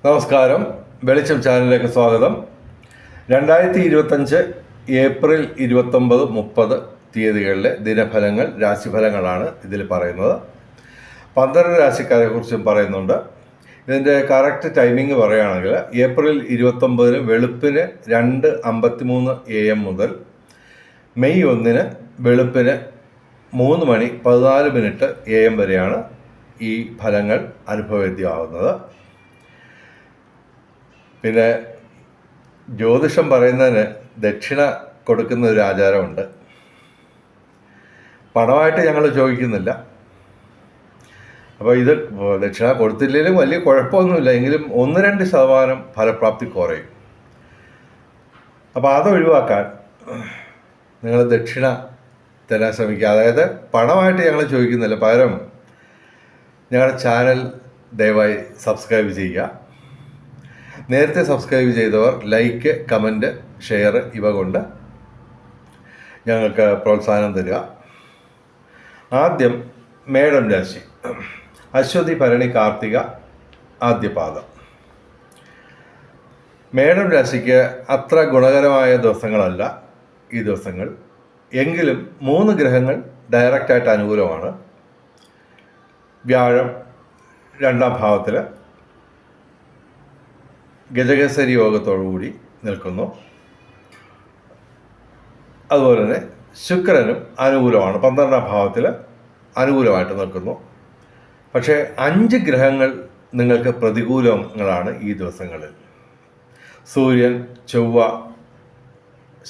നമസ്കാരം. വെളിച്ചം ചാനലിലേക്ക് സ്വാഗതം. 2025 ഏപ്രിൽ 29, 30 തീയതികളിലെ ദിനഫലങ്ങൾ, രാശിഫലങ്ങളാണ് ഇതിൽ പറയുന്നത്. 12 രാശിക്കാരെ കുറിച്ചും പറയുന്നുണ്ട്. ഇതിൻ്റെ കറക്റ്റ് ടൈമിംഗ് പറയുകയാണെങ്കിൽ ഏപ്രിൽ 29 വെളുപ്പിന് 2:53 AM മുതൽ മെയ് 1 വെളുപ്പിന് 3:14 AM വരെയാണ് ഈ ഫലങ്ങൾ അനുഭവവേദ്യമാകുന്നത്. പിന്നെ ജ്യോതിഷം പറയുന്നതിന് ദക്ഷിണ കൊടുക്കുന്ന ഒരു ആചാരമുണ്ട്. പണമായിട്ട് ഞങ്ങൾ ചോദിക്കുന്നില്ല. അപ്പോൾ ഇത് ദക്ഷിണ കൊടുത്തില്ലെങ്കിലും വലിയ കുഴപ്പമൊന്നുമില്ല, എങ്കിലും 1-2% ഫലപ്രാപ്തി കുറയും. അപ്പോൾ അത് ഒഴിവാക്കാൻ നിങ്ങൾ ദക്ഷിണ തരാൻ ശ്രമിക്കുക. അതായത് പണമായിട്ട് ഞങ്ങൾ ചോദിക്കുന്നില്ല, പകരം ഞങ്ങളുടെ ചാനൽ ദയവായി സബ്സ്ക്രൈബ് ചെയ്യുക. നേരത്തെ സബ്സ്ക്രൈബ് ചെയ്തവർ ലൈക്ക്, കമൻറ്റ്, ഷെയർ ഇവ കൊണ്ട് ഞങ്ങൾക്ക് പ്രോത്സാഹനം തരിക. ആദ്യം മേടം രാശി. അശ്വതി, ഭരണി, കാർത്തിക ആദ്യപാദം. മേടം രാശിക്ക് അത്ര ഗുണകരമായ ദിവസങ്ങളല്ല ഈ ദിവസങ്ങൾ. എങ്കിലും 3 ഗ്രഹങ്ങൾ ഡയറക്റ്റായിട്ട് അനുകൂലമാണ്. വ്യാഴം 2ാം ഭാവത്തിൽ ഗജകേസരി യോഗത്തോടുകൂടി നിൽക്കുന്നു. അതുപോലെ തന്നെ ശുക്രനും അനുകൂലമാണ്, 12ാം ഭാവത്തിൽ അനുകൂലമായിട്ട് നിൽക്കുന്നു. പക്ഷേ 5 ഗ്രഹങ്ങൾ നിങ്ങൾക്ക് പ്രതികൂലങ്ങളാണ് ഈ ദിവസങ്ങളിൽ. സൂര്യൻ, ചൊവ്വ,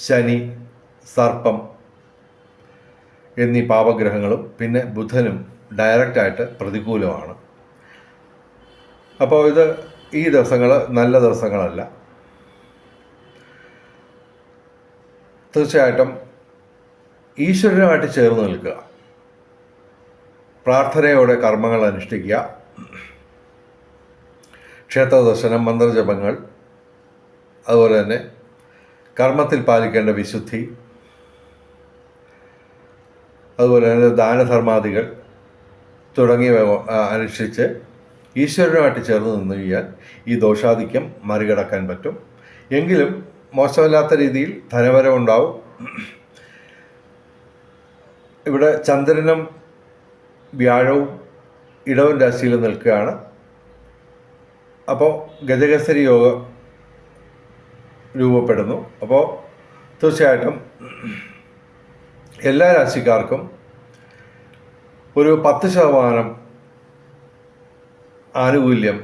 ശനി, സർപ്പം എന്നീ പാപഗ്രഹങ്ങളും പിന്നെ ബുധനും ഡയറക്റ്റായിട്ട് പ്രതികൂലമാണ്. അപ്പോൾ ഈ ദിവസങ്ങൾ നല്ല ദിവസങ്ങളല്ല. തീർച്ചയായിട്ടും ഈശ്വരനുമായിട്ട് ചേർന്ന് നിൽക്കുക, പ്രാർത്ഥനയോടെ കർമ്മങ്ങൾ അനുഷ്ഠിക്കുക, ക്ഷേത്ര ദർശനം, മന്ത്രജപങ്ങൾ, അതുപോലെ തന്നെ കർമ്മത്തിൽ പാലിക്കേണ്ട വിശുദ്ധി, അതുപോലെ തന്നെ ദാനധർമാദികൾ തുടങ്ങിയവ അനുഷ്ഠിച്ച് ഈശ്വരനുമായിട്ട് ചേർന്ന് നിന്ന് കഴിഞ്ഞാൽ ഈ ദോഷാധിക്യം മറികടക്കാൻ പറ്റും. എങ്കിലും മോശമല്ലാത്ത രീതിയിൽ ധനവരവുണ്ടാവും. ഇവിടെ ചന്ദ്രനും വ്യാഴവും ഇടവൻ രാശിയിൽ നിൽക്കുകയാണ്. അപ്പോൾ ഗജകേസരി യോഗം രൂപപ്പെടുന്നു. അപ്പോൾ തീർച്ചയായിട്ടും എല്ലാ രാശിക്കാർക്കും ഒരു 10% ആനുകൂല്യം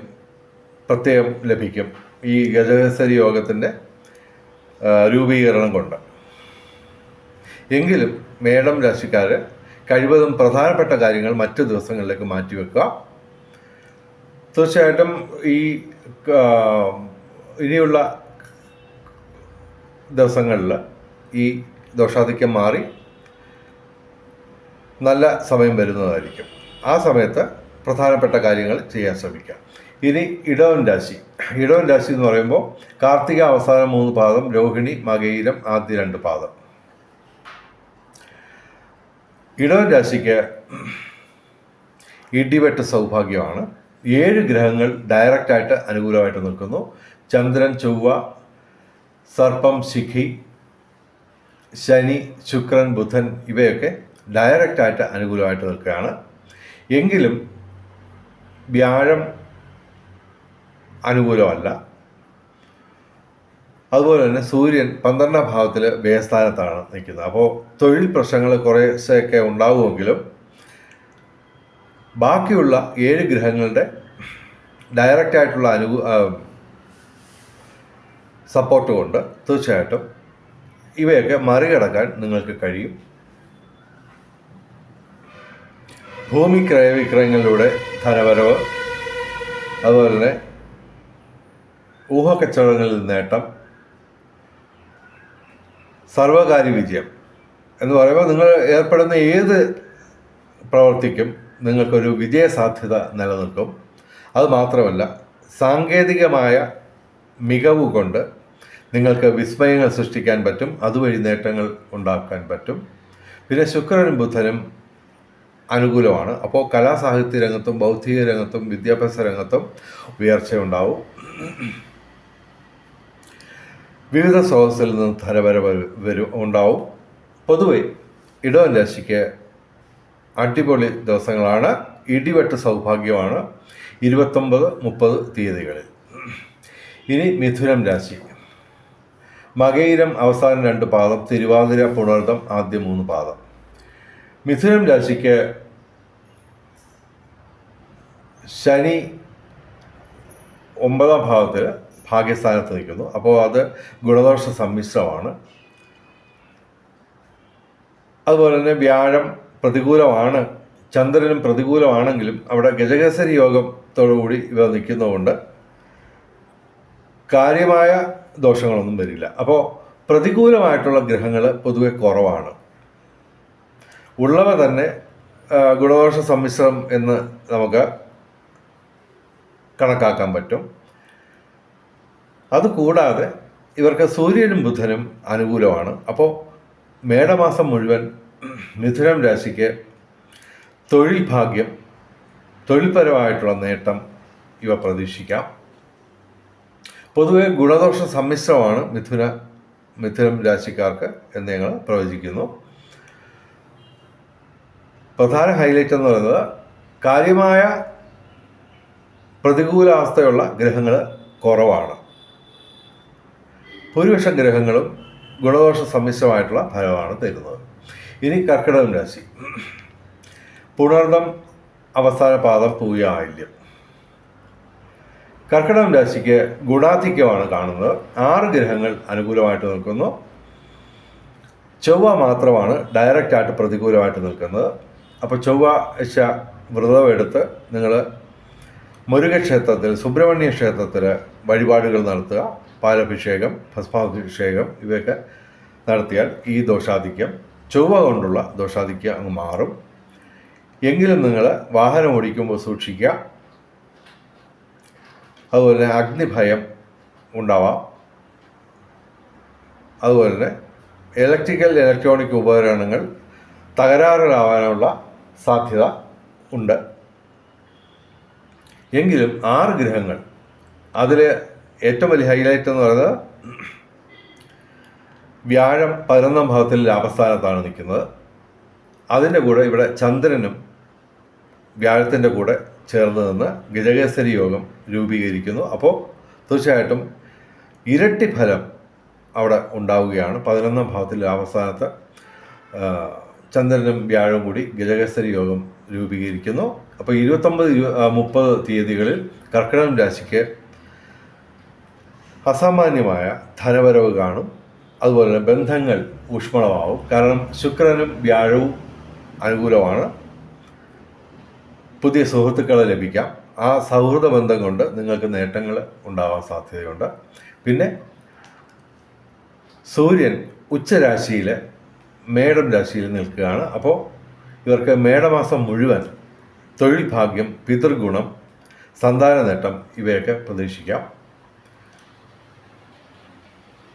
പ്രത്യേകം ലഭിക്കും ഈ ഗജകേസരി യോഗത്തിൻ്റെ രൂപീകരണം കൊണ്ട്. എങ്കിലും മേടം രാശിക്കാർ കഴിവതും പ്രധാനപ്പെട്ട കാര്യങ്ങൾ മറ്റു ദിവസങ്ങളിലേക്ക് മാറ്റിവെക്കുക. തീർച്ചയായിട്ടും ഇനിയുള്ള ദിവസങ്ങളിൽ ഈ ദോഷാധിക്യം മാറി നല്ല സമയം വരുന്നതായിരിക്കും. ആ സമയത്ത് പ്രധാനപ്പെട്ട കാര്യങ്ങൾ ചെയ്യാൻ ശ്രമിക്കാം. ഇനി ഇടവൻ രാശി. ഇടവൻ രാശി എന്ന് പറയുമ്പോൾ കാർത്തിക അവസാനം 3 പാദം, രോഹിണി, മകയിരം ആദ്യ 2 പാദം. ഇടവൻ രാശിക്ക് ഇടിവെട്ട് സൗഭാഗ്യമാണ്. 7 ഗ്രഹങ്ങൾ ഡയറക്റ്റായിട്ട് അനുകൂലമായിട്ട് നിൽക്കുന്നു. ചന്ദ്രൻ, ചൊവ്വ, സർപ്പം, ശിഖി, ശനി, ശുക്രൻ, ബുധൻ ഇവയൊക്കെ ഡയറക്റ്റായിട്ട് അനുകൂലമായിട്ട് നിൽക്കുകയാണ്. എങ്കിലും വ്യാഴം അനുകൂലമല്ല. അതുപോലെ തന്നെ സൂര്യൻ 12ാം ഭാവത്തിൽ വ്യയസ്ഥാനത്താണ് നിൽക്കുന്നത്. അപ്പോൾ തൊഴിൽ പ്രശ്നങ്ങൾ കുറേശ്ശെയൊക്കെ ഉണ്ടാവുമെങ്കിലും ബാക്കിയുള്ള 7 ഗ്രഹങ്ങളുടെ ഡയറക്റ്റായിട്ടുള്ള സപ്പോർട്ട് കൊണ്ട് തീർച്ചയായിട്ടും ഇവയൊക്കെ മറികടക്കാൻ നിങ്ങൾക്ക് കഴിയും. ഭൂമി ക്രയവിക്രയങ്ങളിലൂടെ ധനവരവ്, അതുപോലെ തന്നെ ഊഹക്കച്ചവടങ്ങളിൽ നേട്ടം, സർവകാര്യ വിജയം എന്ന് പറയുമ്പോൾ നിങ്ങൾ ഏർപ്പെടുന്ന ഏത് പ്രവൃത്തിക്കും നിങ്ങൾക്കൊരു വിജയസാധ്യത നിലനിൽക്കും. അതുമാത്രമല്ല, സാങ്കേതികമായ മികവ് കൊണ്ട് നിങ്ങൾക്ക് വിസ്മയങ്ങൾ സൃഷ്ടിക്കാൻ പറ്റും, അതുവഴി നേട്ടങ്ങൾ ഉണ്ടാക്കാൻ പറ്റും. പിന്നെ ശുക്രനും ബുധനും അനുകൂലമാണ്. അപ്പോൾ കലാസാഹിത്യ രംഗത്തും ബൗദ്ധിക രംഗത്തും വിദ്യാഭ്യാസ രംഗത്തും ഉയർച്ചയുണ്ടാവും. വിവിധ സ്രോതസ്സിൽ നിന്ന് ധനവരവ് ഉണ്ടാവും. പൊതുവെ ഇടവൻ രാശിക്ക് അടിപൊളി ദിവസങ്ങളാണ്. ഇടിവെട്ട് സൗഭാഗ്യമാണ് 29-30 തീയതികളിൽ. ഇനി മിഥുനം രാശി. മകയിരം അവസാന 2 പാദം, തിരുവാതിര പുണർദം ആദ്യ 3 പാദം. മിഥുനം രാശിക്ക് ശനി 9ാം ഭാവത്തിൽ ഭാഗ്യസ്ഥാനത്ത് നിൽക്കുന്നു. അപ്പോൾ അത് ഗുണദോഷ സമ്മിശ്രമാണ്. അതുപോലെ തന്നെ വ്യാഴം പ്രതികൂലമാണ്, ചന്ദ്രനും പ്രതികൂലമാണെങ്കിലും അവിടെ ഗജകേസരി യോഗത്തോടുകൂടി ഇവ നിൽക്കുന്നതുകൊണ്ട് കാര്യമായ ദോഷങ്ങളൊന്നും വരില്ല. അപ്പോൾ പ്രതികൂലമായിട്ടുള്ള ഗ്രഹങ്ങൾ പൊതുവെ കുറവാണ്. ഉള്ളവ തന്നെ ഗുണദോഷ സമ്മിശ്രം എന്ന് നമുക്ക് കണക്കാക്കാൻ പറ്റും. അതുകൂടാതെ ഇവർക്ക് സൂര്യനും ബുധനും അനുകൂലമാണ്. അപ്പോൾ മേടമാസം മുഴുവൻ മിഥുനം രാശിക്ക് തൊഴിൽ ഭാഗ്യം, തൊഴിൽപരമായിട്ടുള്ള നേട്ടം ഇവ പ്രതീക്ഷിക്കാം. പൊതുവെ ഗുണദോഷ സമ്മിശ്രമാണ് മിഥുനം രാശിക്കാർക്ക് എന്ന് ഞങ്ങൾ പ്രവചിക്കുന്നു. പ്രധാന ഹൈലൈറ്റ് എന്ന് പറയുന്നത് കാര്യമായ പ്രതികൂലാവസ്ഥയുള്ള ഗ്രഹങ്ങൾ കുറവാണ്. ഭൂരിപക്ഷം ഗ്രഹങ്ങളും ഗുണദോഷ സമ്മിശ്രമായിട്ടുള്ള ഫലമാണ് തരുന്നത്. ഇനി കർക്കിടകം രാശി. പുണർദം അവസാന പാദം, പൂയ ആയില്യം. കർക്കിടകം രാശിക്ക് ഗുണാധിക്യമാണ് കാണുന്നത്. 6 ഗ്രഹങ്ങൾ അനുകൂലമായിട്ട് നിൽക്കുന്നു. ചൊവ്വ മാത്രമാണ് ഡയറക്റ്റായിട്ട് പ്രതികൂലമായിട്ട് നിൽക്കുന്നത്. അപ്പോൾ ചൊവ്വാഴ്ച വ്രതമെടുത്ത് നിങ്ങൾ മുരുകക്ഷേത്രത്തിൽ, സുബ്രഹ്മണ്യ ക്ഷേത്രത്തിൽ വഴിപാടുകൾ നടത്തുക. പാലഭിഷേകം, ഭസ്മാഭിഷേകം ഇവയൊക്കെ നടത്തിയാൽ ഈ ദോഷാധിക്യം, ചൊവ്വ കൊണ്ടുള്ള ദോഷാധിക്യം അങ്ങ് മാറും. എങ്കിലും നിങ്ങൾ വാഹനം ഓടിക്കുമ്പോൾ സൂക്ഷിക്കുക. അതുപോലെ തന്നെ അഗ്നിഭയം ഉണ്ടാവാം. അതുപോലെ തന്നെ ഇലക്ട്രോണിക് ഉപകരണങ്ങൾ തകരാറിലാവാനുള്ള സാധ്യത ഉണ്ട്. എങ്കിലും 6 ഗ്രഹങ്ങൾ, അതിൽ ഏറ്റവും വലിയ ഹൈലൈറ്റ് എന്ന് പറയുന്നത് വ്യാഴം 11ാം ഭാവത്തിൽ ലാഭസ്ഥാനത്താണ് നിൽക്കുന്നത്. അതിൻ്റെ കൂടെ ഇവിടെ ചന്ദ്രനും വ്യാഴത്തിൻ്റെ കൂടെ ചേർന്ന് നിന്ന് ഗജകേസരി യോഗം രൂപീകരിക്കുന്നു. അപ്പോൾ തീർച്ചയായിട്ടും ഇരട്ടി ഫലം അവിടെ ഉണ്ടാവുകയാണ്. 11ാം ഭാവത്തിൽ ലാഭസ്ഥാനത്ത് ചന്ദ്രനും വ്യാഴവും കൂടി ഗജകേസരി യോഗം രൂപീകരിക്കുന്നു. അപ്പോൾ 29-30 തീയതികളിൽ കർക്കിടകം രാശിക്ക് അസാമാന്യമായ ധനവരവ് കാണും. അതുപോലെ തന്നെ ബന്ധങ്ങൾ ഊഷ്മളമാവും. കാരണം ശുക്രനും വ്യാഴവും അനുകൂലമാണ്. പുതിയ സുഹൃത്തുക്കളെ ലഭിക്കാം. ആ സൗഹൃദ ബന്ധം കൊണ്ട് നിങ്ങൾക്ക് നേട്ടങ്ങൾ ഉണ്ടാവാൻ സാധ്യതയുണ്ട്. പിന്നെ സൂര്യൻ ഉച്ചരാശിയിൽ മേടം രാശിയിൽ നിൽക്കുകയാണ്. അപ്പോൾ ഇവർക്ക് മേടമാസം മുഴുവൻ തൊഴിൽ ഭാഗ്യം, പിതൃഗുണം, സന്താന നേട്ടം ഇവയൊക്കെ പ്രതീക്ഷിക്കാം.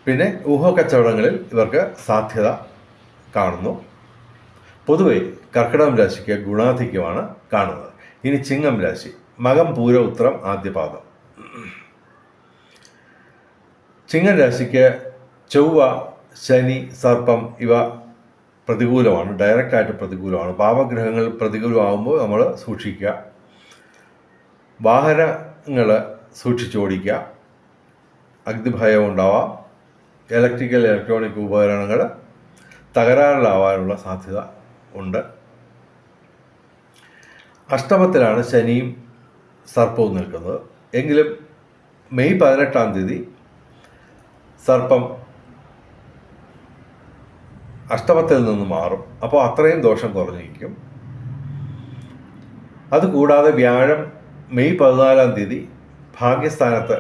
പിന്നെ ഊഹക്കച്ചവടങ്ങളിൽ ഇവർക്ക് സാധ്യത കാണുന്നു. പൊതുവെ കർക്കിടകം രാശിക്ക് ഗുണാധിക്യമാണ് കാണുന്നത്. ഇനി ചിങ്ങം രാശി. മകം, പൂര, ഉത്രം ആദ്യ പാദം. ചിങ്ങം രാശിക്ക് ചൊവ്വ, ശനി, സർപ്പം ഇവ പ്രതികൂലമാണ്, ഡയറക്റ്റായിട്ട് പ്രതികൂലമാണ്. പാപഗ്രഹങ്ങൾ പ്രതികൂലമാകുമ്പോൾ നമ്മൾ സൂക്ഷിക്കുക. വാഹനങ്ങൾ സൂക്ഷിച്ചോടിക്കുക. അഗ്നിഭയം ഉണ്ടാവാം. ഇലക്ട്രോണിക് ഉപകരണങ്ങൾ തകരാറിലാവാനുള്ള സാധ്യത ഉണ്ട്. അഷ്ടമത്തിലാണ് ശനിയും സർപ്പവും നിൽക്കുന്നത്. എങ്കിലും മെയ് 18-ാം തീയതി സർപ്പം അഷ്ടമത്തിൽ നിന്ന് മാറും. അപ്പോൾ അത്രയും ദോഷം കുറഞ്ഞിരിക്കും. അതുകൂടാതെ വ്യാഴം മെയ് 14-ാം തീയതി ഭാഗ്യസ്ഥാനത്ത്,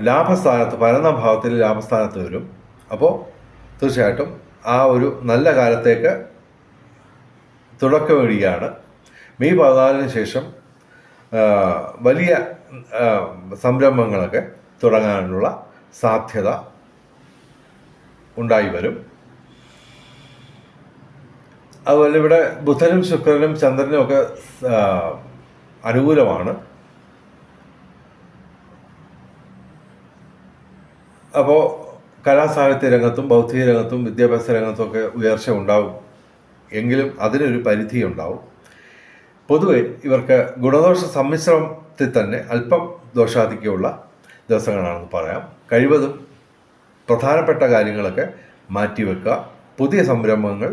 ലാഭസ്ഥാനത്ത്, 11ാം ഭാവത്തിൽ ലാഭസ്ഥാനത്ത് വരും. അപ്പോൾ തീർച്ചയായിട്ടും ആ ഒരു നല്ല കാലത്തേക്ക് തുടക്കമിടുകയാണ്. മെയ് 14-ന് ശേഷം വലിയ സംരംഭങ്ങളൊക്കെ തുടങ്ങാനുള്ള സാധ്യത ഉണ്ടായി വരും. അതുപോലെ ഇവിടെ ബുധനും ശുക്രനും ചന്ദ്രനും ഒക്കെ അനുകൂലമാണ്. അപ്പോൾ കലാസാഹിത്യ രംഗത്തും ബൗദ്ധിക രംഗത്തും വിദ്യാഭ്യാസ രംഗത്തുമൊക്കെ ഉയർച്ച ഉണ്ടാവും. എങ്കിലും അതിനൊരു പരിധി ഉണ്ടാവും. പൊതുവെ ഇവർക്ക് ഗുണദോഷ സമ്മിശ്രത്തിൽ തന്നെ അല്പം ദോഷാധിക്യമുള്ള ദിവസങ്ങളാണെന്ന് പറയാം. കഴിവതും പ്രധാനപ്പെട്ട കാര്യങ്ങളൊക്കെ മാറ്റിവെക്കുക. പുതിയ സംരംഭങ്ങൾ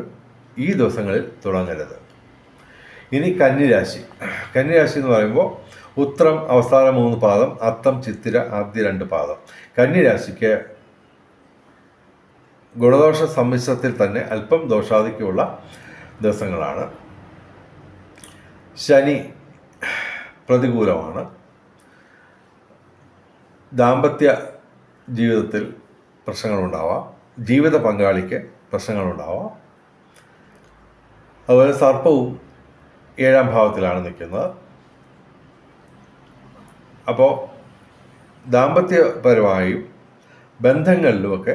ഈ ദിവസങ്ങളിൽ തുടങ്ങരുത്. ഇനി കന്നിരാശി. കന്നിരാശി എന്ന് പറയുമ്പോൾ ഉത്രം അവസാന 3 പാദം, അത്തം ചിത്തിര ആദ്യ 2 പാദം. കന്നിരാശിക്ക് ഗുണദോഷ സമ്മിശ്രത്തിൽ തന്നെ അല്പം ദോഷാധിക്യമുള്ള ദിവസങ്ങളാണ്. ശനി പ്രതികൂലമാണ്. ദാമ്പത്യ ജീവിതത്തിൽ പ്രശ്നങ്ങളുണ്ടാവാം. ജീവിത പങ്കാളിക്ക് പ്രശ്നങ്ങളുണ്ടാവാം. അതുപോലെ സർപ്പവും 7ാം ഭാവത്തിലാണ് നിൽക്കുന്നത്. അപ്പോൾ ദാമ്പത്യപരമായും ബന്ധങ്ങളിലുമൊക്കെ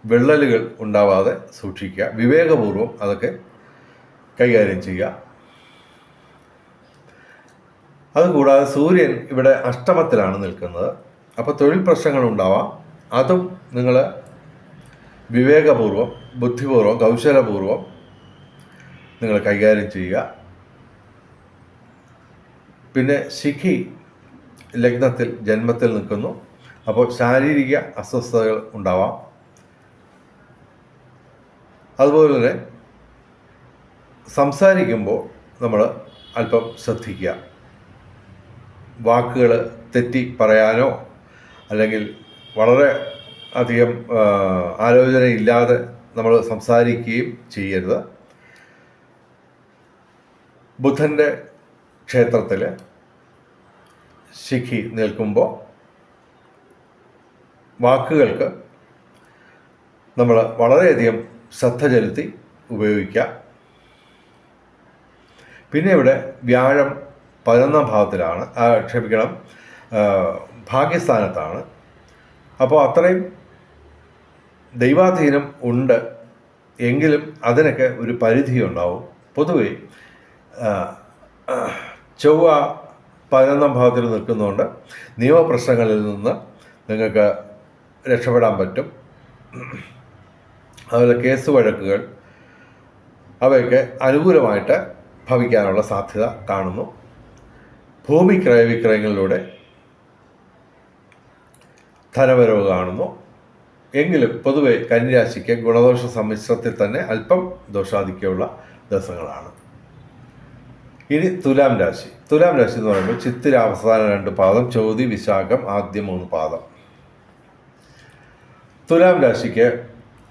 വിള്ളലുകൾ ഉണ്ടാവാതെ സൂക്ഷിക്കുക. വിവേകപൂർവം അതൊക്കെ കൈകാര്യം ചെയ്യുക. അതുകൂടാതെ സൂര്യൻ ഇവിടെ അഷ്ടമത്തിലാണ് നിൽക്കുന്നത്. അപ്പോൾ തൊഴിൽ പ്രശ്നങ്ങളുണ്ടാവാം. അതും നിങ്ങൾ വിവേകപൂർവം, ബുദ്ധിപൂർവം, കൗശലപൂർവം നിങ്ങൾ കൈകാര്യം ചെയ്യുക. പിന്നെ ശിഖി ലഗ്നത്തിൽ ജന്മത്തിൽ നിൽക്കുന്നു. അപ്പോൾ ശാരീരിക അസ്വസ്ഥതകൾ ഉണ്ടാവാം. അതുപോലെ തന്നെ സംസാരിക്കുമ്പോൾ നമ്മൾ അല്പം ശ്രദ്ധിക്കുക. വാക്കുകൾ തെറ്റി പറയാനോ അല്ലെങ്കിൽ വളരെ അധികം ആലോചനയില്ലാതെ നമ്മൾ സംസാരിക്കുകയും ചെയ്യരുത്. ബുധൻ്റെ ക്ഷേത്രത്തിൽ ശിഖി നിൽക്കുമ്പോൾ വാക്കുകൾക്ക് നമ്മൾ വളരെയധികം ശ്രദ്ധ ചെലുത്തി ഉപയോഗിക്കുക. പിന്നെ ഇവിടെ വ്യാഴം 11ാം ഭാവത്തിലാണ്, ഭാഗ്യസ്ഥാനത്താണ്. അപ്പോൾ അത്രയും ദൈവാധീനം ഉണ്ട്. എങ്കിലും അതിനൊക്കെ ഒരു പരിധി ഉണ്ടാവും. പൊതുവെ ചൊവ്വ 11ാം ഭാവത്തിൽ നിൽക്കുന്നതുകൊണ്ട് നിയമപ്രശ്നങ്ങളിൽ നിന്ന് നിങ്ങൾക്ക് രക്ഷപ്പെടാൻ പറ്റും. അതുപോലെ കേസ് വഴക്കുകൾ അവയൊക്കെ അനുകൂലമായിട്ട് ഭവിക്കാനുള്ള സാധ്യത കാണുന്നു. ഭൂമി ക്രയവിക്രയങ്ങളിലൂടെ ധനവരവ് കാണുന്നു. എങ്കിലും പൊതുവെ കന്നിരാശിക്ക് ഗുണദോഷ സമ്മിശ്രത്തിൽ തന്നെ അല്പം ദോഷാധിക്യമുള്ള ദിവസങ്ങളാണ്. ഇനി തുലാം രാശി. തുലാം രാശി എന്ന് പറയുമ്പോൾ ചിത്തിര അവസാന 2 പാദം, ചോതി വിശാഖം ആദ്യ 3 പാദം. തുലാം രാശിക്ക്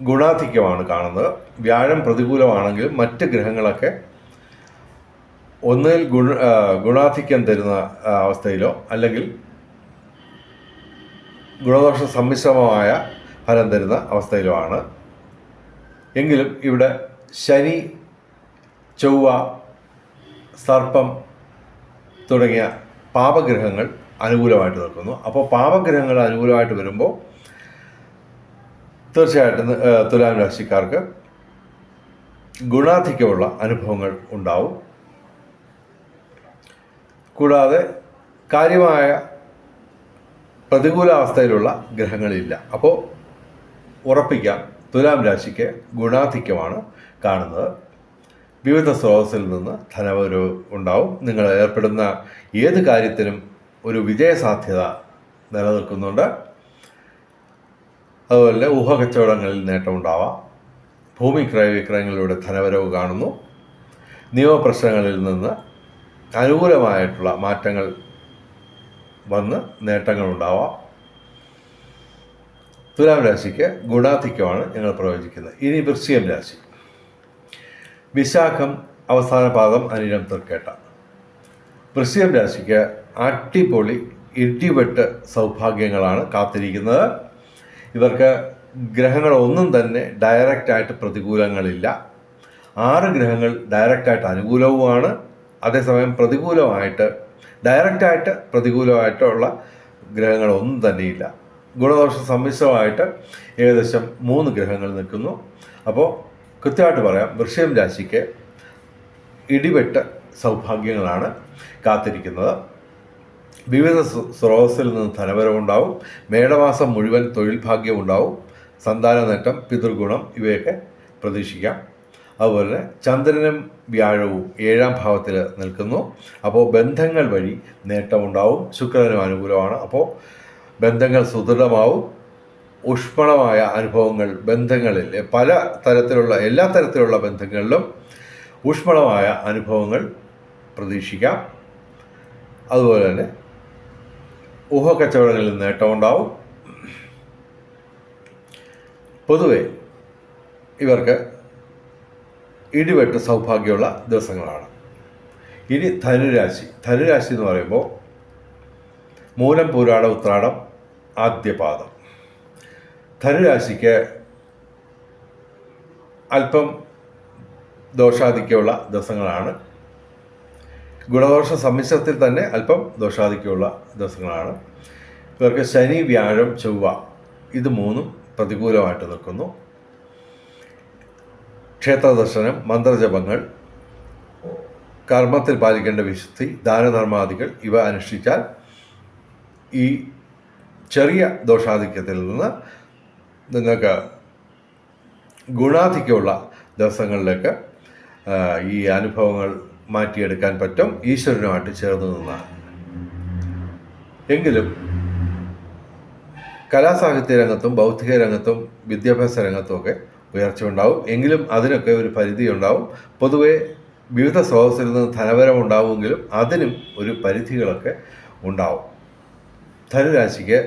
ഗുണാധിക്യമാണ് കാണുന്നത്. വ്യാഴം പ്രതികൂലമാണെങ്കിലും മറ്റ് ഗ്രഹങ്ങളൊക്കെ ഒന്നുകിൽ ഗുണാധിക്യം തരുന്ന അവസ്ഥയിലോ അല്ലെങ്കിൽ ഗുണദോഷ സമ്മിശ്രമായ ഫലം തരുന്ന അവസ്ഥയിലോ ആണ്. എങ്കിലും ഇവിടെ ശനി, ചൊവ്വ, സർപ്പം തുടങ്ങിയ പാപഗ്രഹങ്ങൾ അനുകൂലമായിട്ട് നിൽക്കുന്നു. അപ്പോൾ പാപഗ്രഹങ്ങൾ അനുകൂലമായിട്ട് വരുമ്പോൾ തീർച്ചയായിട്ടും തുലാം രാശിക്കാർക്ക് ഗുണാധിക്യമുള്ള അനുഭവങ്ങൾ ഉണ്ടാവും. കൂടാതെ കാര്യമായ പ്രതികൂലാവസ്ഥയിലുള്ള ഗ്രഹങ്ങളില്ല. അപ്പോൾ ഉറപ്പിക്കാം, തുലാം രാശിക്ക് ഗുണാധിക്യമാണ് കാണുന്നത്. വിവിധ സ്രോതസ്സിൽ നിന്ന് ധനവരവ് ഉണ്ടാവും. നിങ്ങൾ ഏർപ്പെടുന്ന ഏത് കാര്യത്തിനും ഒരു വിജയസാധ്യത നിലനിൽക്കുന്നുണ്ട്. അതുപോലെ ഊഹക്കച്ചവടങ്ങളിൽ നേട്ടമുണ്ടാവാം. ഭൂമി ക്രയവിക്രയങ്ങളിലൂടെ ധനവരവ് കാണുന്നു. നിയമപ്രശ്നങ്ങളിൽ നിന്ന് അനുകൂലമായിട്ടുള്ള മാറ്റങ്ങൾ വന്ന് നേട്ടങ്ങളുണ്ടാവാം. തുലാം രാശിക്ക് ഗുണാധിക്യമാണ് ഞങ്ങൾ പ്രവചിക്കുന്നത്. ഇനി വൃശ്ചികം രാശി. വിശാഖം അവസാന പാദം, അനിഴം തൃക്കേട്ട. വൃശ്ചികം രാശിക്ക് അടിപൊളി ഇടിവെട്ട് സൗഭാഗ്യങ്ങളാണ് കാത്തിരിക്കുന്നത്. ഇവർക്ക് ഗ്രഹങ്ങളൊന്നും തന്നെ ഡയറക്റ്റായിട്ട് പ്രതികൂലങ്ങളില്ല. 6 ഗ്രഹങ്ങൾ ഡയറക്റ്റായിട്ട് അനുകൂലവുമാണ്. അതേസമയം ഡയറക്റ്റായിട്ട് പ്രതികൂലമായിട്ടുള്ള ഗ്രഹങ്ങളൊന്നും തന്നെയില്ല. ഗുണദോഷ സമ്മിശ്രമായിട്ട് ഏകദേശം 3 ഗ്രഹങ്ങൾ നിൽക്കുന്നു. അപ്പോൾ കൃത്യമായിട്ട് പറയാം, വൃശ്ചികം രാശിക്ക് ഇടിവെട്ട് സൗഭാഗ്യങ്ങളാണ് കാത്തിരിക്കുന്നത്. വിവിധ സ്രോതസ്സിൽ നിന്ന് ധനവരവുണ്ടാവും. മേടമാസം മുഴുവൻ തൊഴിൽ ഭാഗ്യമുണ്ടാവും. സന്താന നേട്ടം, പിതൃഗുണം ഇവയൊക്കെ പ്രതീക്ഷിക്കാം. അതുപോലെ ചന്ദ്രനും വ്യാഴവും 7ാം ഭാവത്തിൽ നിൽക്കുന്നു. അപ്പോൾ ബന്ധങ്ങൾ വഴി നേട്ടമുണ്ടാവും. ശുക്രനും അനുകൂലമാണ്. അപ്പോൾ ബന്ധങ്ങൾ സുദൃഢമാവും. ഊഷ്മളമായ അനുഭവങ്ങൾ ബന്ധങ്ങളിൽ എല്ലാ തരത്തിലുള്ള ബന്ധങ്ങളിലും ഊഷ്മളമായ അനുഭവങ്ങൾ പ്രതീക്ഷിക്കാം. അതുപോലെ തന്നെ ഊഹക്കച്ചവടങ്ങളിൽ നേട്ടമുണ്ടാവും. പൊതുവെ ഇവർക്ക് ഇടിവെട്ട് സൗഭാഗ്യമുള്ള ദിവസങ്ങളാണ്. ഇനി ധനുരാശി എന്ന് പറയുമ്പോൾ മൂലം, പൂരാടം, ഉത്രാടം, ആദ്യപാദം. ധനുരാശിക്ക് അല്പം ദോഷാധിക്യമുള്ള ദിവസങ്ങളാണ്. ഗുണദോഷ സമ്മിശ്രത്തിൽ തന്നെ അല്പം ദോഷാധിക്യമുള്ള ദിവസങ്ങളാണ്. ഇവർക്ക് ശനി, വ്യാഴം, ചൊവ്വ ഇത് മൂന്നും പ്രതികൂലമായിട്ട് നിൽക്കുന്നു. ക്ഷേത്രദർശനം, മന്ത്രജപങ്ങൾ, കർമ്മത്തിൽ പാലിക്കേണ്ട വിശുദ്ധി, ദാനധർമാദികൾ ഇവ അനുഷ്ഠിച്ചാൽ ഈ ചെറിയ ദോഷാധിക്യത്തിൽ നിന്ന് നിങ്ങൾക്ക് ഗുണാധിക്യമുള്ള ദിവസങ്ങളിലേക്ക് ഈ അനുഭവങ്ങൾ മാറ്റിയെടുക്കാൻ പറ്റും, ഈശ്വരനുമായിട്ട് ചേർന്ന് നിന്നാൽ. എങ്കിലും കലാസാഹിത്യ രംഗത്തും ബൗദ്ധിക രംഗത്തും വിദ്യാഭ്യാസ രംഗത്തുമൊക്കെ ഉയർച്ച ഉണ്ടാവും. എങ്കിലും അതിനൊക്കെ ഒരു പരിധി ഉണ്ടാവും. പൊതുവെ വിവിധ സ്രോതസ്സിൽ നിന്ന് ധനവരം ഉണ്ടാവുമെങ്കിലും അതിനും ഒരു പരിധികളൊക്കെ ഉണ്ടാവും. ധനുരാശിക്ക്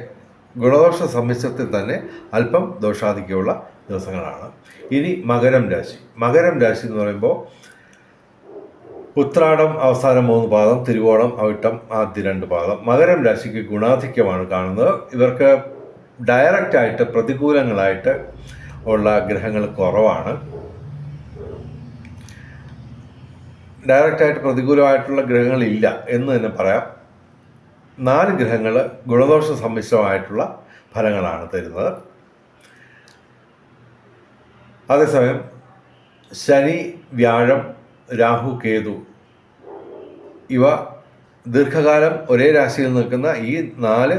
ഗുണദോഷ സമ്മിശ്രത്തിൽ തന്നെ അല്പം ദോഷാധിക്യമുള്ള ദിവസങ്ങളാണ്. ഇനി മകരം രാശി എന്ന് പറയുമ്പോൾ ഉത്രാടം അവസാനം 3 പാദം, തിരുവോണം, അവിട്ടം ആദ്യ 2 പാദം. മകരം രാശിക്ക് ഗുണാധിക്യമാണ് കാണുന്നത്. ഇവർക്ക് ഡയറക്റ്റായിട്ട് പ്രതികൂലങ്ങളായിട്ട് ഉള്ള ഗ്രഹങ്ങൾ കുറവാണ്. ഡയറക്റ്റായിട്ട് പ്രതികൂലമായിട്ടുള്ള ഗ്രഹങ്ങളില്ല എന്ന് തന്നെ പറയാം. 4 ഗ്രഹങ്ങൾ ഗുണദോഷ സമ്മിശ്രമായിട്ടുള്ള ഫലങ്ങളാണ് തരുന്നത്. അതേസമയം ശനി, വ്യാഴം, രാഹു, കേതു ഇവ ദീർഘകാലം ഒരേ രാശിയിൽ നിൽക്കുന്ന ഈ 4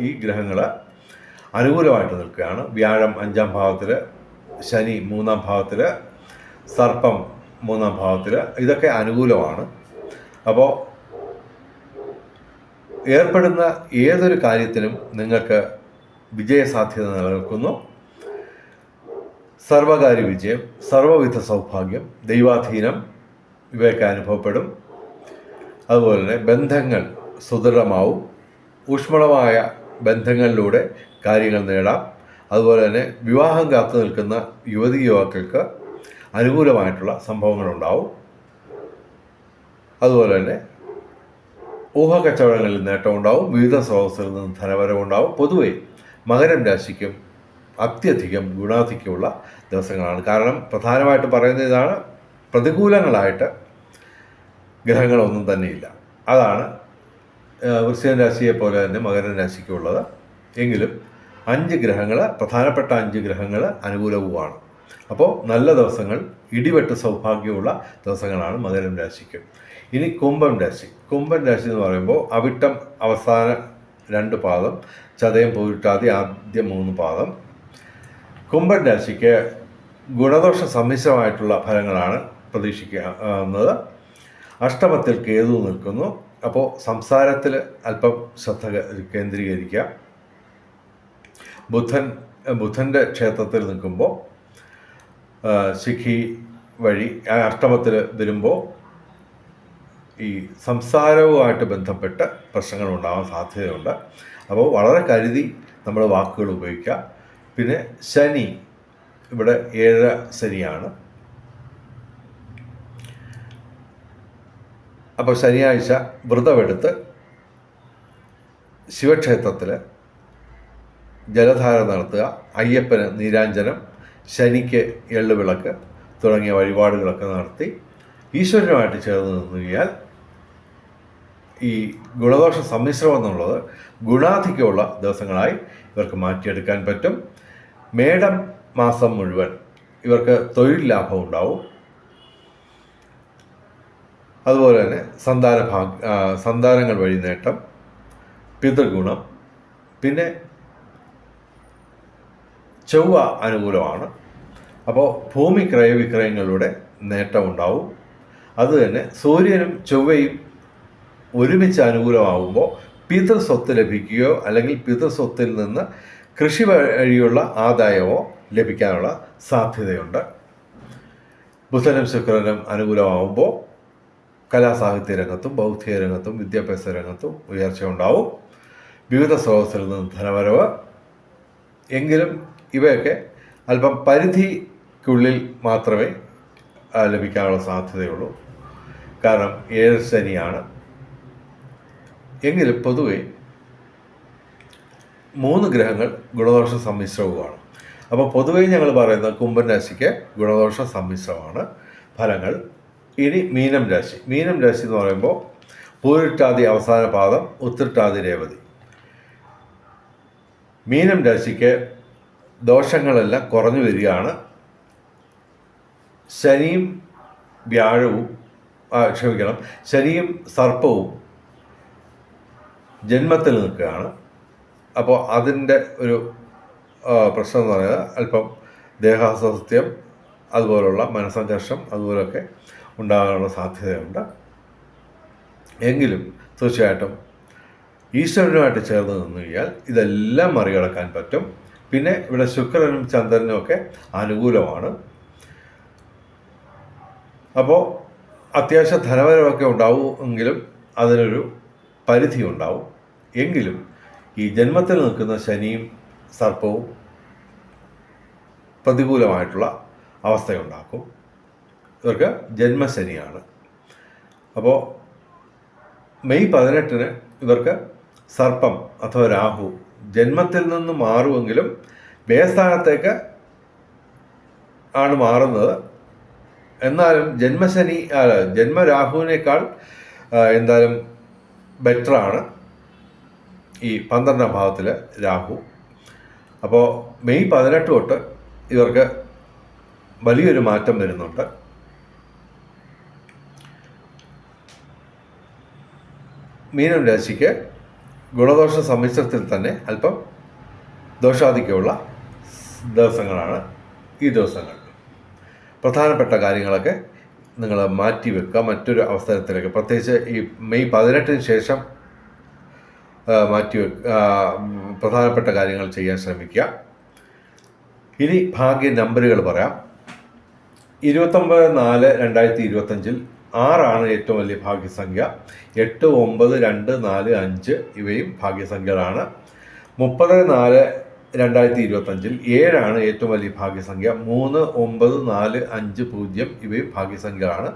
ഈ ഗ്രഹങ്ങൾ അനുകൂലമായിട്ട് നിൽക്കുകയാണ്. വ്യാഴം 5ാം ഭാവത്തിൽ, ശനി 3ാം ഭാവത്തിൽ, സർപ്പം 3ാം ഭാവത്തിൽ, ഇതൊക്കെ അനുകൂലമാണ്. അപ്പോൾ ഏർപ്പെടുന്ന ഏതൊരു കാര്യത്തിനും നിങ്ങൾക്ക് വിജയസാധ്യത നിലനിൽക്കുന്നു. സർവകാര്യ വിജയം, സർവവിധ സൗഭാഗ്യം, ദൈവാധീനം ഇവയൊക്കെ അനുഭവപ്പെടും. അതുപോലെ തന്നെ ബന്ധങ്ങൾ സുദൃഢമാവും. ഊഷ്മളമായ ബന്ധങ്ങളിലൂടെ കാര്യങ്ങൾ നേടാം. അതുപോലെ തന്നെ വിവാഹം കാത്തു നിൽക്കുന്ന യുവതി യുവാക്കൾക്ക് അനുകൂലമായിട്ടുള്ള സംഭവങ്ങളുണ്ടാവും. അതുപോലെ തന്നെ ഊഹക്കച്ചവടങ്ങളിൽ നേട്ടമുണ്ടാവും. വിവിധ സ്രോതസ്സിൽ നിന്ന് ധനവരവുണ്ടാവും. പൊതുവെ മകരം രാശിക്കും അത്യധികം ഗുണാധിക്യമുള്ള ദിവസങ്ങളാണ്. കാരണം പ്രധാനമായിട്ട് പറയുന്നത് ഇതാണ്, പ്രതികൂലങ്ങളായിട്ട് ഗ്രഹങ്ങളൊന്നും തന്നെയില്ല. അതാണ് വൃശ്ചിക രാശിയെ പോലെ തന്നെ മകരം രാശിക്കുള്ളത്. എങ്കിലും 5 ഗ്രഹങ്ങൾ, പ്രധാനപ്പെട്ട 5 ഗ്രഹങ്ങൾ അനുകൂലവുമാണ്. അപ്പോൾ നല്ല ദിവസങ്ങൾ, ഇടിവെട്ട് സൗഭാഗ്യമുള്ള ദിവസങ്ങളാണ് മകരം രാശിക്ക്. ഇനി കുംഭം രാശി എന്ന് പറയുമ്പോൾ അവിട്ടം അവസാന 2 പാദം, ചതയം, പൂരിട്ടാതി ആദ്യ 3 പാദം. കുംഭം രാശിക്ക് ഗുണദോഷ സമ്മിശ്രമായിട്ടുള്ള ഫലങ്ങളാണ് പ്രതീക്ഷിക്കുന്നത്. അഷ്ടമത്തിൽ കേതു നിൽക്കുന്നു. അപ്പോൾ സംസാരത്തിൽ അല്പം ശ്രദ്ധ കേന്ദ്രീകരിക്കുക. ബുധൻ്റെ ക്ഷേത്രത്തിൽ നിൽക്കുമ്പോൾ ശിഖി വഴി അഷ്ടമത്തിൽ വരുമ്പോൾ ഈ സംസാരവുമായിട്ട് ബന്ധപ്പെട്ട് പ്രശ്നങ്ങൾ ഉണ്ടാകാൻ സാധ്യതയുണ്ട്. അപ്പോൾ വളരെ കരുതി നമ്മൾ വാക്കുകൾ ഉപയോഗിക്കുക. പിന്നെ ശനി ഇവിടെ 7 ശനിയാണ്. അപ്പോൾ ശനിയാഴ്ച വ്രതമെടുത്ത് ശിവക്ഷേത്രത്തിൽ ജലധാര നടത്തുക, അയ്യപ്പന് നീരാഞ്ജനം, ശനിക്ക് എള്ളുവിളക്ക് തുടങ്ങിയ വഴിപാടുകളൊക്കെ നടത്തി ഈശ്വരനുമായിട്ട് ചേർന്ന് നിന്നുകയാൽ ഈ ഗുണദോഷ സമ്മിശ്രം എന്നുള്ളത് ഗുണാധിക്യമുള്ള ദിവസങ്ങളായി ഇവർക്ക് മാറ്റിയെടുക്കാൻ പറ്റും. മേടം മാസം മുഴുവൻ ഇവർക്ക് തൊഴിൽ ലാഭം ഉണ്ടാവും. അതുപോലെ തന്നെ സന്താനങ്ങൾ വഴി നേട്ടം, പിതൃഗുണം, പിന്നെ ചൊവ്വ അനുകൂലമാണ്. അപ്പോൾ ഭൂമി ക്രയവിക്രയങ്ങളുടെ നേട്ടമുണ്ടാവും. അതുതന്നെ സൂര്യനും ചൊവ്വയും ഒരുമിച്ച് അനുകൂലമാകുമ്പോൾ പിതൃസ്വത്ത് ലഭിക്കുകയോ അല്ലെങ്കിൽ പിതൃസ്വത്തിൽ നിന്ന് കൃഷി വഴിയുള്ള ആദായമോ ലഭിക്കാനുള്ള സാധ്യതയുണ്ട്. ബുധനും ശുക്രനും അനുകൂലമാകുമ്പോൾ കലാസാഹിത്യ രംഗത്തും ബൗദ്ധിക രംഗത്തും വിദ്യാഭ്യാസ രംഗത്തും ഉയർച്ച ഉണ്ടാവും. വിവിധ സ്രോതസ്സിൽ നിന്ന് ധനവരവ്. എങ്കിലും ഇവയൊക്കെ അല്പം പരിധിക്കുള്ളിൽ മാത്രമേ ലഭിക്കാനുള്ള സാധ്യതയുള്ളൂ. കാരണം 7 ശനിയാണ്. എങ്കിലും പൊതുവെ 3 ഗ്രഹങ്ങൾ ഗുണദോഷ സമ്മിശ്രവുമാണ്. അപ്പോൾ പൊതുവെ ഞങ്ങൾ പറയുന്നത് കുംഭൻ രാശിക്ക് ഗുണദോഷ സമ്മിശ്രമാണ് ഫലങ്ങൾ. ഇനി മീനം രാശി എന്ന് പറയുമ്പോൾ പൂരിട്ടാതി അവസാന പാദം, ഉത്രട്ടാതി രേവതി. മീനം രാശിക്ക് ദോഷങ്ങളെല്ലാം കുറഞ്ഞു വരികയാണ്. ശനിയും സർപ്പവും ജന്മത്തിൽ നിൽക്കുകയാണ്. അപ്പോൾ അതിൻ്റെ ഒരു പ്രശ്നം എന്ന് പറയുന്നത് അല്പം ദേഹാസ്വാസ്ഥ്യം, അതുപോലുള്ള മനസ്സംഘർഷം അതുപോലൊക്കെ ഉണ്ടാകാനുള്ള സാധ്യതയുണ്ട്. എങ്കിലും തീർച്ചയായിട്ടും ഈശ്വരനുമായിട്ട് ചേർന്ന് നിന്നു കഴിഞ്ഞാൽ ഇതെല്ലാം മറികടക്കാൻ പറ്റും. പിന്നെ ഇവിടെ ശുക്രനും ചന്ദ്രനും ഒക്കെ അനുകൂലമാണ്. അപ്പോൾ അത്യാവശ്യം ധനവരവൊക്കെ ഉണ്ടാവുമെങ്കിലും അതിനൊരു പരിധി ഉണ്ടാവും. എങ്കിലും ഈ ജന്മത്തിൽ നിൽക്കുന്ന ശനിയും സർപ്പവും പ്രതികൂലമായിട്ടുള്ള അവസ്ഥയുണ്ടാക്കും. ഇവർക്ക് ജന്മശനിയാണ്. അപ്പോൾ മെയ് 18 ഇവർക്ക് സർപ്പം അഥവാ രാഹു ജന്മത്തിൽ നിന്ന് മാറുമെങ്കിലും വ്യയസ്ഥാനത്തേക്ക് ആണ് മാറുന്നത്. എന്നാലും ജന്മരാഹുവിനേക്കാൾ എന്തായാലും ബെറ്ററാണ് ഈ 12ാം ഭാവത്തിൽ രാഹു. അപ്പോൾ മെയ് 18 തൊട്ട് ഇവർക്ക് വലിയൊരു മാറ്റം വരുന്നുണ്ട്. മീനം രാശിക്ക് ഗുണദോഷ സമ്മിശ്രത്തിൽ തന്നെ അല്പം ദോഷാധിക്യമുള്ള ദിവസങ്ങളാണ് ഈ ദിവസങ്ങൾ. പ്രധാനപ്പെട്ട കാര്യങ്ങളൊക്കെ നിങ്ങൾ മാറ്റി വെക്കുക മറ്റൊരു അവസരത്തിലേക്ക്, പ്രത്യേകിച്ച് ഈ മെയ് 18 ശേഷം പ്രധാനപ്പെട്ട കാര്യങ്ങൾ ചെയ്യാൻ ശ്രമിക്കുക. ഇനി ഭാഗ്യ നമ്പറുകൾ പറയാം. 29/4/2025 6 ഏറ്റവും വലിയ ഭാഗ്യസംഖ്യ. 8, 9, 2, 4, 5 ഇവയും ഭാഗ്യസംഖ്യകളാണ്. 30/4/2025 7 ഏറ്റവും വലിയ ഭാഗ്യസംഖ്യ. 3, 9, 4, 5, 0 ഇവയും ഭാഗ്യസംഖ്യകളാണ്.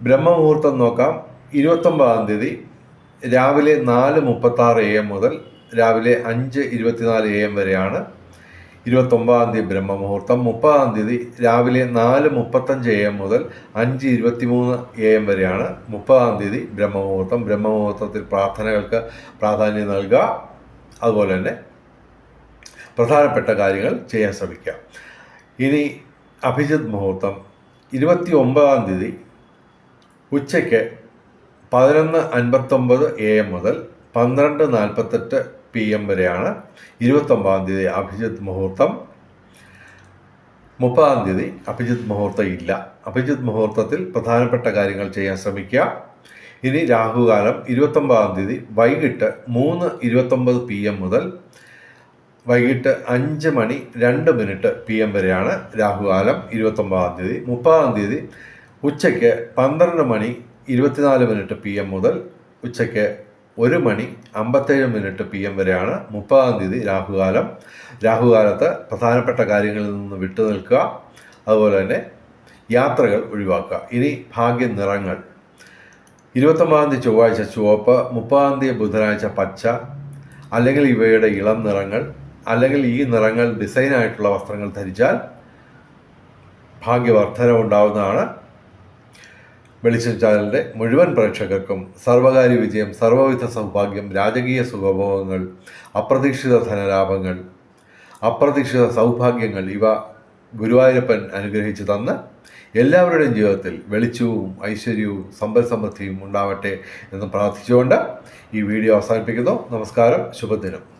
ബ്രഹ്മമുഹൂർത്തം നോക്കാം. 29-ാം തീയതി രാവിലെ 4:36 AM മുതൽ രാവിലെ 5:24 AM വരെയാണ് 29-ാം തീയതി ബ്രഹ്മമുഹൂർത്തം. 30-ാം തീയതി രാവിലെ 4:35 AM മുതൽ 5:23 AM വരെയാണ് 30-ാം തീയതി ബ്രഹ്മമുഹൂർത്തം. ബ്രഹ്മമുഹൂർത്തത്തിൽ പ്രാർത്ഥനകൾക്ക് പ്രാധാന്യം നൽകുക. അതുപോലെ തന്നെ പ്രധാനപ്പെട്ട കാര്യങ്ങൾ ചെയ്യാൻ ശ്രമിക്കുക. ഇനി അഭിജിത്ത് മുഹൂർത്തം 29-ാം തീയതി ഉച്ചയ്ക്ക് 11:59 AM മുതൽ 12:48 PM വരെയാണ് 29-ാം തീയതി അഭിജിത്ത് മുഹൂർത്തം. 30-ാം തീയതി അഭിജിത്ത് മുഹൂർത്തം ഇല്ല. അഭിജിത്ത് മുഹൂർത്തത്തിൽ പ്രധാനപ്പെട്ട കാര്യങ്ങൾ ചെയ്യാൻ ശ്രമിക്കുക. ഇനി രാഹുകാലം 29-ാം തീയതി വൈകിട്ട് 3:29 PM മുതൽ വൈകിട്ട് 5:02 PM വരെയാണ് രാഹുകാലം 29-ാം തീയതി. 30-ാം തീയതി ഉച്ചയ്ക്ക് 12:24 PM മുതൽ ഉച്ചയ്ക്ക് 1:57 PM വരെയാണ് 30-ാം തീയതി രാഹുകാലം. രാഹുകാലത്ത് പ്രധാനപ്പെട്ട കാര്യങ്ങളിൽ നിന്ന് വിട്ടു നിൽക്കുക. അതുപോലെ തന്നെ യാത്രകൾ ഒഴിവാക്കുക. ഇനി ഭാഗ്യ നിറങ്ങൾ. 29-ാം തീയതി ചൊവ്വാഴ്ച ചുവപ്പ്, 30-ാം തീയതി ബുധനാഴ്ച പച്ച, അല്ലെങ്കിൽ ഇവയുടെ ഇളം നിറങ്ങൾ, അല്ലെങ്കിൽ ഈ നിറങ്ങൾ ഡിസൈനായിട്ടുള്ള വസ്ത്രങ്ങൾ ധരിച്ചാൽ ഭാഗ്യവർദ്ധനവുണ്ടാവുന്നതാണ്. വെളിച്ചം ചാനലിൻ്റെ മുഴുവൻ പ്രേക്ഷകർക്കും സർവകാര്യ വിജയം, സർവ്വവിധ സൗഭാഗ്യം, രാജകീയ സുഖഭോഗങ്ങൾ, അപ്രതീക്ഷിത ധനലാഭങ്ങൾ, അപ്രതീക്ഷിത സൗഭാഗ്യങ്ങൾ ഇവ ഗുരുവായൂരപ്പൻ അനുഗ്രഹിച്ചു തന്ന് എല്ലാവരുടെയും ജീവിതത്തിൽ വെളിച്ചവും ഐശ്വര്യവും സമ്പൽ സമൃദ്ധിയും ഉണ്ടാവട്ടെ എന്ന് പ്രാർത്ഥിച്ചുകൊണ്ട് ഈ വീഡിയോ അവസാനിപ്പിക്കുന്നു. നമസ്കാരം, ശുഭദിനം.